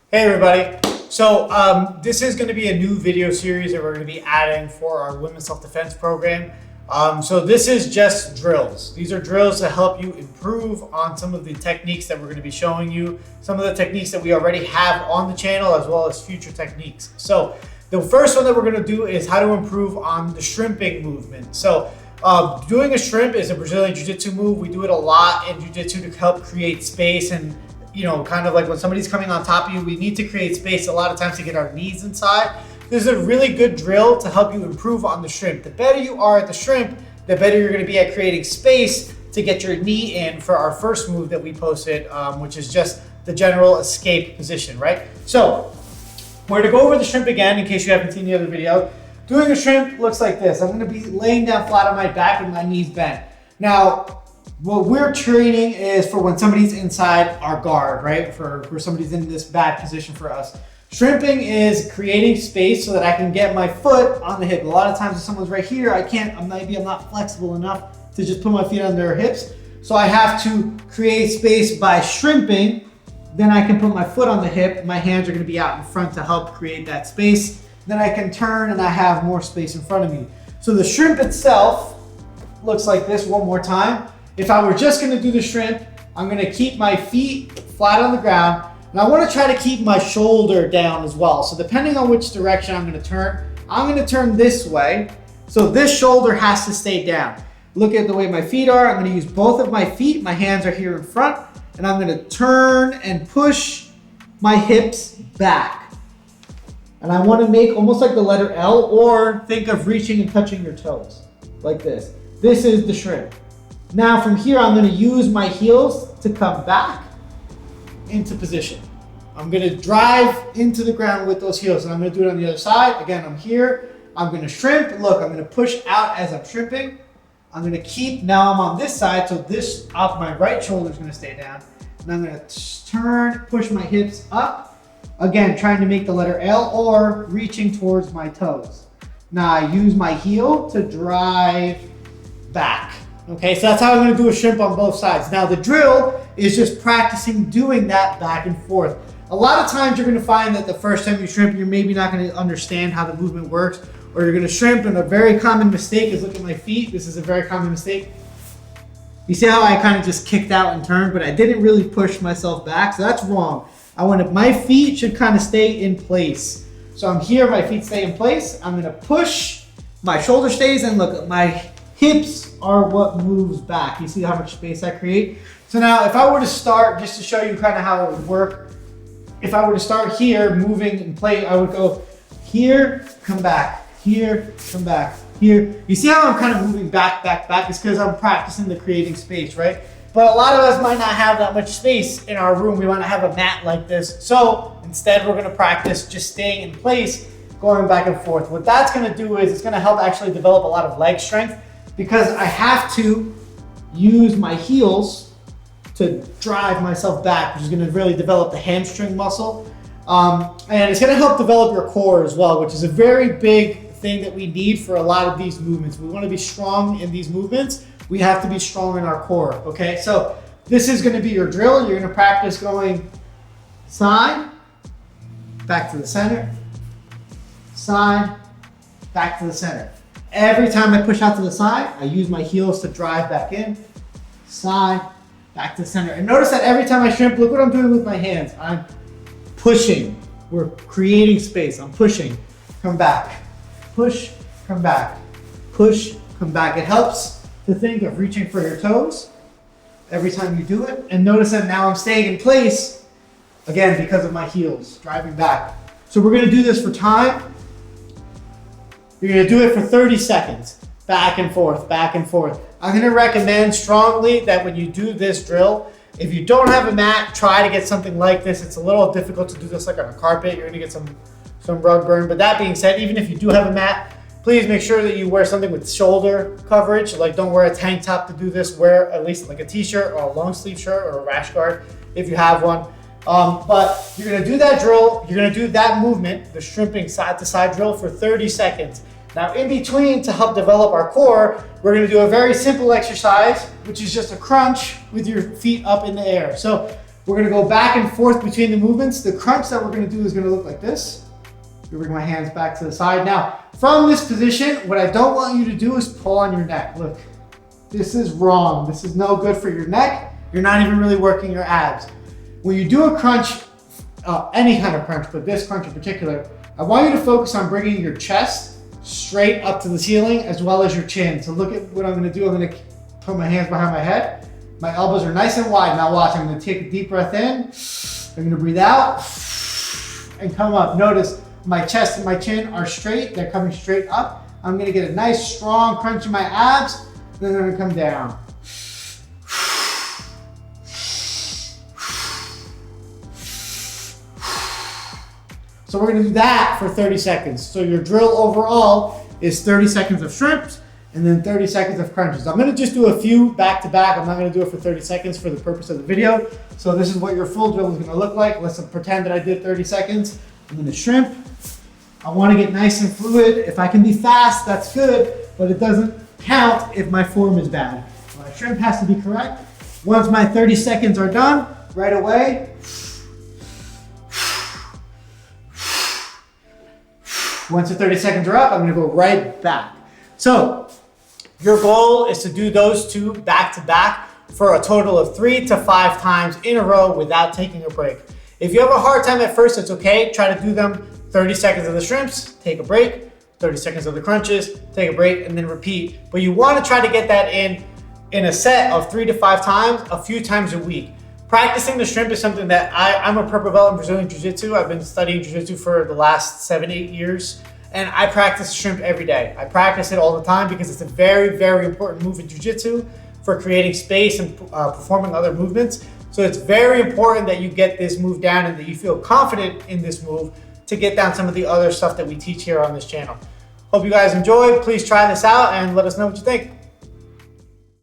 Hey everybody. So this is going to be a new video series that we're going to be adding for our Women's Self-Defense program. So this is just drills. These are drills to help you improve on some of the techniques that we're going to be showing you, some of the techniques that we already have on the channel, as well as future techniques. So the first one that we're going to do is how to improve on the shrimping movement. So doing a shrimp is a Brazilian Jiu-Jitsu move. We do it a lot in Jiu-Jitsu to help create space and kind of like when somebody's coming on top of you, we need to create space a lot of times to get our knees inside. This is a really good drill to help you improve on the shrimp. The better you are at the shrimp, the better you're going to be at creating space to get your knee in for our first move that we posted, which is just the general escape position, right? So we're going to go over the shrimp again in case you haven't seen the other video. Doing a shrimp looks like this. I'm going to be laying down flat on my back with my knees bent. Now, what we're training is for when somebody's inside our guard, right? For somebody's in this bad position for us. Shrimping is creating space so that I can get my foot on the hip. A lot of times if someone's right here, I'm not flexible enough to just put my feet on their hips. So I have to create space by shrimping. Then I can put my foot on the hip. My hands are gonna be out in front to help create that space. Then I can turn and I have more space in front of me. So the shrimp itself looks like this one more time. If I were just gonna do the shrimp, I'm gonna keep my feet flat on the ground, and I wanna try to keep my shoulder down as well. So depending on which direction I'm gonna turn this way. So this shoulder has to stay down. Look at the way my feet are. I'm gonna use both of my feet. My hands are here in front, and I'm gonna turn and push my hips back. And I wanna make almost like the letter L, or think of reaching and touching your toes, like this. This is the shrimp. Now from here, I'm gonna use my heels to come back into position. I'm gonna drive into the ground with those heels, and I'm gonna do it on the other side. Again, I'm here, I'm gonna shrimp. Look, I'm gonna push out as I'm shrimping. I'm gonna keep, now I'm on this side, so this off my right shoulder is gonna stay down. And I'm gonna turn, push my hips up. Again, trying to make the letter L or reaching towards my toes. Now I use my heel to drive back. Okay, so that's how I'm gonna do a shrimp on both sides. Now the drill is just practicing doing that back and forth. A lot of times you're gonna find that the first time you shrimp, you're maybe not gonna understand how the movement works, or you're gonna shrimp, and a very common mistake is, look at my feet. This is a very common mistake. You see how I kind of just kicked out and turned, but I didn't really push myself back, so that's wrong. My feet should kind of stay in place. So I'm here, my feet stay in place. I'm gonna push, my shoulder stays, and look, my hips are what moves back. You see how much space I create? So now if I were to start, just to show you kind of how it would work, if I were to start here, moving in place, I would go here, come back, here, come back, here. You see how I'm kind of moving back? It's because I'm practicing the creating space, right? But a lot of us might not have that much space in our room. We want to have a mat like this. So instead we're gonna practice just staying in place, going back and forth. What that's gonna do is it's gonna help actually develop a lot of leg strength, because I have to use my heels to drive myself back, which is gonna really develop the hamstring muscle. And it's gonna help develop your core as well, which is a very big thing that we need for a lot of these movements. We wanna be strong in these movements. We have to be strong in our core, okay? So this is gonna be your drill. You're gonna practice going side, back to the center, side, back to the center. Every time I push out to the side, I use my heels to drive back in, side, back to the center. And notice that every time I shrimp, look what I'm doing with my hands. I'm pushing. We're creating space. I'm pushing, come back, push, come back, push, come back. It helps to think of reaching for your toes every time you do it. And notice that now I'm staying in place, again, because of my heels, driving back. So we're gonna do this for time. You're gonna do it for 30 seconds, back and forth, back and forth. I'm gonna recommend strongly that when you do this drill, if you don't have a mat, try to get something like this. It's a little difficult to do this like on a carpet. You're gonna get some rug burn. But that being said, even if you do have a mat, please make sure that you wear something with shoulder coverage. Like, don't wear a tank top to do this. Wear at least like a t-shirt or a long sleeve shirt or a rash guard if you have one. But you're gonna do that drill, you're gonna do that movement, the shrimping side to side drill, for 30 seconds. Now in between, to help develop our core, we're gonna do a very simple exercise, which is just a crunch with your feet up in the air. So We're gonna go back and forth between the movements. The crunch that we're gonna do is gonna look like this. You bring my hands back to the side. Now, from this position, what I don't want you to do is pull on your neck. Look, this is wrong. This is no good for your neck. You're not even really working your abs. When you do a crunch, any kind of crunch, but this crunch in particular, I want you to focus on bringing your chest straight up to the ceiling as well as your chin. So look at what I'm gonna do. I'm gonna put my hands behind my head. My elbows are nice and wide. Now watch, I'm gonna take a deep breath in. I'm gonna breathe out and come up. Notice my chest and my chin are straight. They're coming straight up. I'm gonna get a nice strong crunch in my abs. Then I'm gonna come down. So we're gonna do that for 30 seconds. So your drill overall is 30 seconds of shrimps and then 30 seconds of crunches. I'm gonna just do a few back to back. I'm not gonna do it for 30 seconds for the purpose of the video. So this is what your full drill is gonna look like. Let's pretend that I did 30 seconds. I'm gonna shrimp. I wanna get nice and fluid. If I can be fast, that's good, but it doesn't count if my form is bad. My shrimp has to be correct. Once my 30 seconds are done, right away, once the 30 seconds are up, I'm gonna go right back. So your goal is to do those two back to back for a total of 3 to 5 times in a row without taking a break. If you have a hard time at first, it's okay. Try to do them 30 seconds of the shrimps, take a break, 30 seconds of the crunches, take a break, and then repeat. But you wanna try to get that in a set of 3 to 5 times, a few times a week. Practicing the shrimp is something that I'm a purple belt in Brazilian Jiu-Jitsu. I've been studying Jiu-Jitsu for the last 7-8 years, and I practice shrimp every day. I practice it all the time because it's a very, very important move in Jiu-Jitsu for creating space and performing other movements. So it's very important that you get this move down and that you feel confident in this move to get down some of the other stuff that we teach here on this channel. Hope you guys enjoyed. Please try this out and let us know what you think.